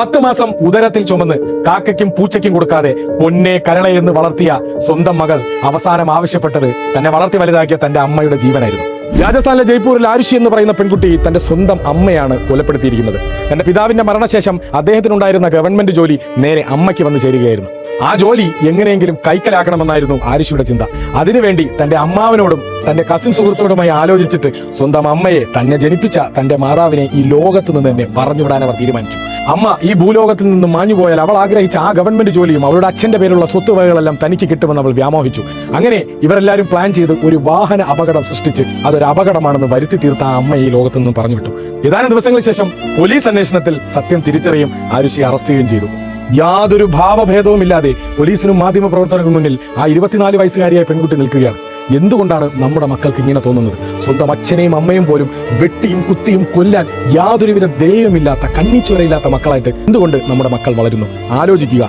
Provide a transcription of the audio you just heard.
10 മാസം ഉദരത്തിൽ ചുമന്ന് കാക്കയ്ക്കും പൂച്ചയ്ക്കും കൊടുക്കാതെ പൊന്നെ കരളയെന്ന് വളർത്തിയ സ്വന്തം മകൾ അവസാനം ആവശ്യപ്പെട്ടത് തന്നെ വളർത്തി വലുതാക്കിയ തന്റെ അമ്മയുടെ ജീവനായിരുന്നു. രാജസ്ഥാനിലെ ജയ്പൂരിൽ ആരുഷി എന്ന് പറയുന്ന പെൺകുട്ടി തന്റെ സ്വന്തം അമ്മയാണ് കൊലപ്പെടുത്തിയിരിക്കുന്നത്. തന്റെ പിതാവിന്റെ മരണശേഷം അദ്ദേഹത്തിനുണ്ടായിരുന്ന ഗവൺമെന്റ് ജോലി നേരെ അമ്മയ്ക്ക് വന്നു ചേരുകയായിരുന്നു. ആ ജോലി എങ്ങനെയെങ്കിലും കൈക്കലാക്കണമെന്നായിരുന്നു ആരുഷിയുടെ ചിന്ത. അതിനുവേണ്ടി തന്റെ അമ്മാവനോടും തന്റെ കസിൻ സുഹൃത്തോടുമായി ആലോചിച്ചിട്ട് സ്വന്തം അമ്മയെ, തന്നെ ജനിപ്പിച്ച തന്റെ മാതാവിനെ ഈ ലോകത്ത് നിന്ന് തന്നെ പറഞ്ഞുവിടാൻ അവർ തീരുമാനിച്ചു. അമ്മ ഈ ഭൂലോകത്തിൽ നിന്ന് മാഞ്ഞുപോയാൽ അവൾ ആഗ്രഹിച്ച ആ ഗവൺമെന്റ് ജോലിയും അവളുടെ അച്ഛന്റെ പേരുള്ള സ്വത്തുവകകളെല്ലാം തനിക്ക് കിട്ടുമെന്ന് അവൾ വ്യാമോഹിച്ചു. അങ്ങനെ ഇവരെല്ലാവരും പ്ലാൻ ചെയ്ത് ഒരു വാഹന അപകടം സൃഷ്ടിച്ച് അതൊരു അപകടമാണെന്ന് വരുത്തി തീർത്ത ആ അമ്മ ഈ ലോകത്ത് നിന്നും പറഞ്ഞുവിട്ടു. ഏതാനും ദിവസങ്ങൾക്ക് ശേഷം പോലീസ് അന്വേഷണത്തിൽ സത്യം തിരിച്ചറിയും ആരുഷിയെ അറസ്റ്റ് ചെയ്യുകയും ചെയ്തു. യാതൊരു ഭാവഭേദവുമില്ലാതെ പോലീസിനും മാധ്യമ പ്രവർത്തകർക്കും മുന്നിൽ ആ 24 വയസ്സുകാരിയായ പെൺകുട്ടി നിൽക്കുകയാണ്. എന്തുകൊണ്ടാണ് നമ്മുടെ മക്കൾക്ക് ഇങ്ങനെ തോന്നുന്നത്? സ്വന്തം അച്ഛനെയും അമ്മയും പോലും വെട്ടിയും കുത്തിയും കൊല്ലാൻ യാതൊരുവിധ ദയവുമില്ലാത്ത, കണ്ണീച്ചോരയില്ലാത്ത മക്കളായിട്ട് എന്തുകൊണ്ട് നമ്മുടെ മക്കൾ വളരുന്നു? ആലോചിക്കുക.